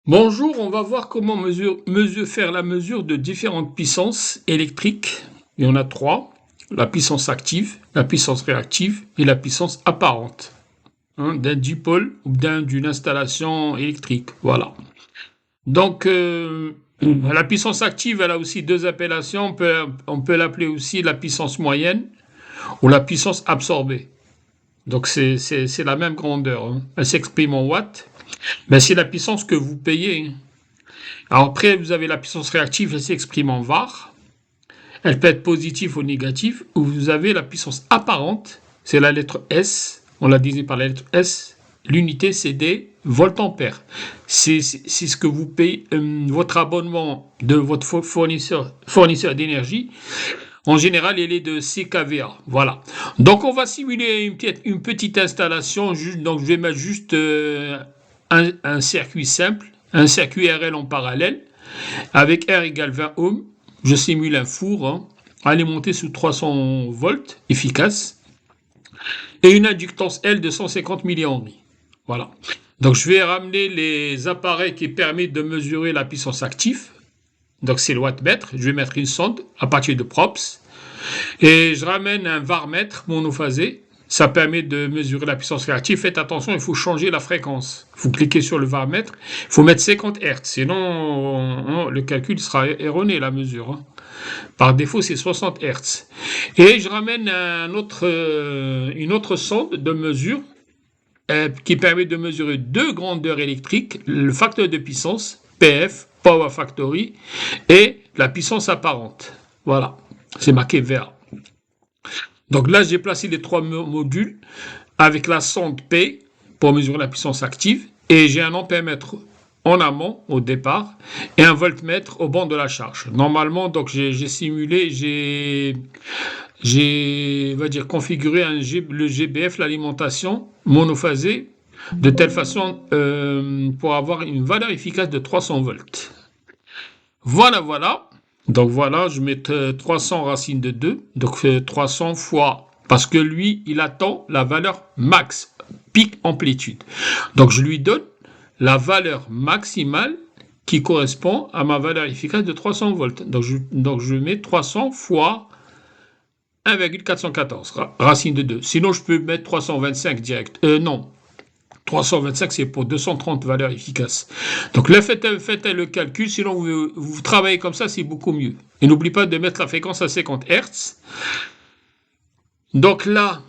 Bonjour, on va voir comment faire la mesure de différentes puissances électriques. Il y en a trois, la puissance active, la puissance réactive et la puissance apparente, d'un dipôle ou d'une installation électrique. Voilà. Donc, la puissance active, elle a aussi deux appellations. On peut l'appeler aussi la puissance moyenne ou la puissance absorbée. Donc, c'est la même grandeur, hein. Elle s'exprime en watts. Mais c'est la puissance que vous payez, hein. Alors après, vous avez la puissance réactive, elle s'exprime en var. Elle peut être positive ou négative. Ou vous avez la puissance apparente, c'est la lettre S. On l'a dit par la lettre S. L'unité, c'est des voltampères. C'est ce que vous payez, votre abonnement de votre fournisseur d'énergie. En général, il est de CKVA. Voilà. Donc, on va simuler une petite installation. Donc, je vais mettre juste un circuit simple, un circuit RL en parallèle. Avec R égale 20 ohms, je simule un four, hein, alimenté sous 300 volts, efficace, et une inductance L de 150 millihenries. Voilà. Donc, je vais ramener les appareils qui permettent de mesurer la puissance active. Donc, c'est le wattmètre. Je vais mettre une sonde à partir de props. Et je ramène un varmètre monophasé. Ça permet de mesurer la puissance réactive. Faites attention, il faut changer la fréquence. Vous cliquez sur le varmètre, il faut mettre 50 Hz. Sinon, le calcul sera erroné, la mesure, hein. Par défaut, c'est 60 Hz. Et je ramène une autre sonde de mesure qui permet de mesurer deux grandeurs électriques, le facteur de puissance, PF, Power Factory, et la puissance apparente. Voilà, c'est marqué vert. Donc là, j'ai placé les trois modules avec la sonde P pour mesurer la puissance active et j'ai un ampèremètre en amont au départ et un voltmètre au banc de la charge. Normalement, donc j'ai simulé, on va dire, configuré le GBF, l'alimentation monophasée, de telle façon pour avoir une valeur efficace de 300 volts. Voilà, voilà. Donc voilà, je mets 300 racine de 2, donc 300 fois, parce que lui, il attend la valeur max, pic amplitude. Donc je lui donne la valeur maximale qui correspond à ma valeur efficace de 300 volts. Donc je mets 300 fois 1,414, racine de 2. Sinon, je peux mettre 325 direct. Non, 325, c'est pour 230 valeurs efficaces. Donc là, faites le calcul, sinon vous travaillez comme ça, c'est beaucoup mieux. Et n'oubliez pas de mettre la fréquence à 50 Hz. Donc là,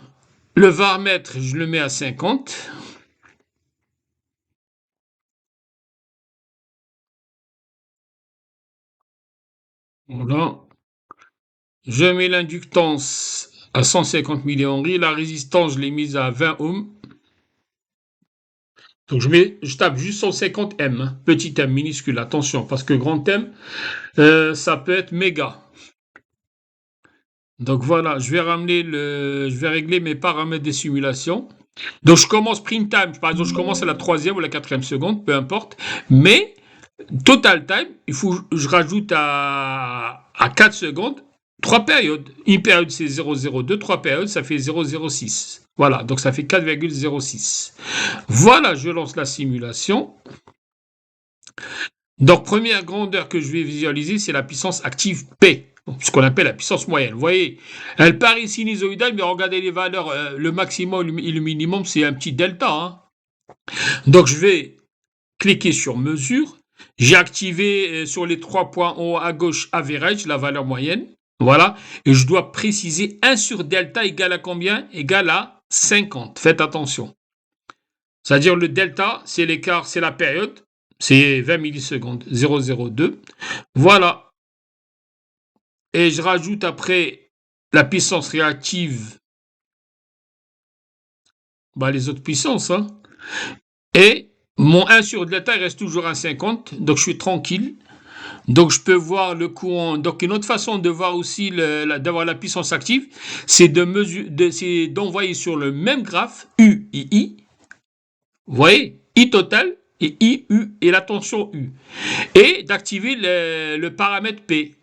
le varmètre, je le mets à 50. Voilà. Je mets l'inductance à 150 millihenries. La résistance, je l'ai mise à 20 ohms. Donc je tape juste 150 M, hein. Petit m minuscule, attention, parce que grand M, ça peut être méga. Donc voilà, je vais régler mes paramètres des simulations. Donc je commence print time, par exemple, je commence à la 3e ou la 4e seconde, peu importe. Mais total time, je rajoute à 4 secondes 3 périodes. Une période c'est 0,02, 3 périodes ça fait 0,06. Voilà, donc ça fait 4,06. Voilà, je lance la simulation. Donc première grandeur que je vais visualiser, c'est la puissance active P, ce qu'on appelle la puissance moyenne. Vous voyez, elle paraît sinusoïdale, mais regardez les valeurs, le maximum et le minimum, c'est un petit delta, hein. Donc je vais cliquer sur mesure. J'ai activé sur les 3 points en haut à gauche average, la valeur moyenne. Voilà. Et je dois préciser 1 sur delta égale à combien? Égale à 50. Faites attention. C'est-à-dire le delta, c'est l'écart, c'est la période. C'est 20 millisecondes, 0,02. Voilà. Et je rajoute après la puissance réactive, les autres puissances, hein. Et mon 1 sur delta, il reste toujours à 50. Donc je suis tranquille. Donc je peux voir le courant. Donc une autre façon de voir aussi d'avoir la puissance active, c'est d'envoyer sur le même graphe U et I. Vous voyez, I total et I, U et la tension U. Et d'activer le paramètre P.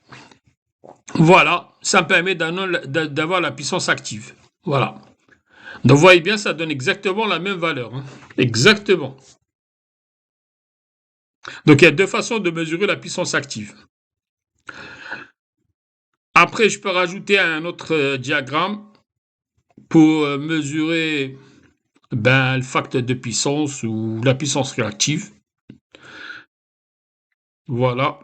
Voilà, ça me permet d'avoir la puissance active. Voilà. Donc vous voyez bien, ça donne exactement la même valeur, hein. Exactement. Donc, il y a deux façons de mesurer la puissance active. Après, je peux rajouter un autre diagramme pour mesurer le facteur de puissance ou la puissance réactive. Voilà.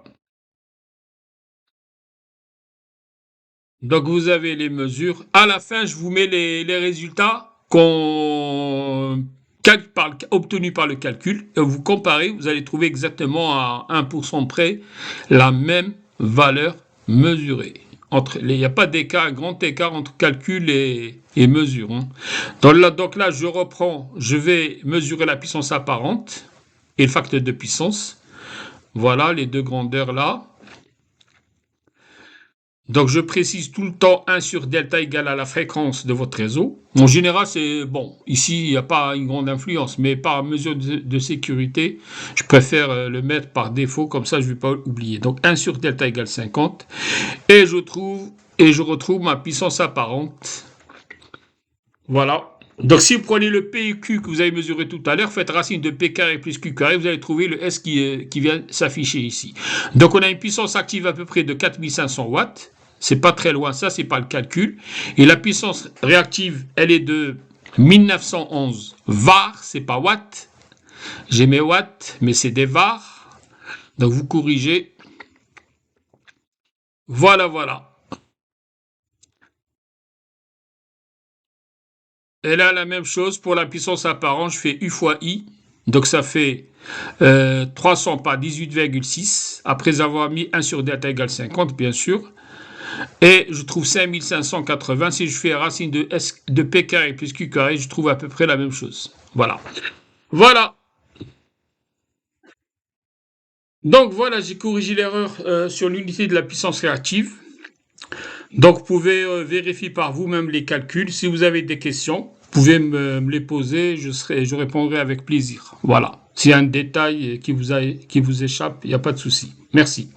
Donc, vous avez les mesures. À la fin, je vous mets les résultats obtenus par le calcul. Et vous comparez, vous allez trouver exactement à 1% près la même valeur mesurée. Il n'y a pas d'écart, un grand écart entre calcul et mesure. Hein. Donc là, je vais mesurer la puissance apparente et le facteur de puissance. Voilà les deux grandeurs là. Donc, je précise tout le temps 1 sur delta égale à la fréquence de votre réseau. En général, c'est bon. Ici, il n'y a pas une grande influence, mais par mesure de sécurité, je préfère le mettre par défaut, comme ça, je ne vais pas oublier. Donc, 1 sur delta égale 50. Et je retrouve ma puissance apparente. Voilà. Donc, si vous prenez le P et Q que vous avez mesuré tout à l'heure, faites racine de P carré plus Q carré, vous allez trouver le S qui vient s'afficher ici. Donc, on a une puissance active à peu près de 4500 watts. C'est pas très loin, ça, c'est pas le calcul. Et la puissance réactive, elle est de 1911 var, c'est pas watts. J'ai mes watts, mais c'est des var. Donc, vous corrigez. Voilà, voilà. Et là, la même chose pour la puissance apparente, je fais U fois I. Donc ça fait 300 par 18,6, après avoir mis 1 sur delta égale 50, bien sûr. Et je trouve 5580. Si je fais racine de P carré plus Q carré, je trouve à peu près la même chose. Voilà. Voilà. Donc voilà, j'ai corrigé l'erreur sur l'unité de la puissance réactive. Donc vous pouvez vérifier par vous-même les calculs. Si vous avez des questions, vous pouvez me les poser, je répondrai avec plaisir. Voilà. S'il y a un détail qui vous échappe, il n'y a pas de souci. Merci.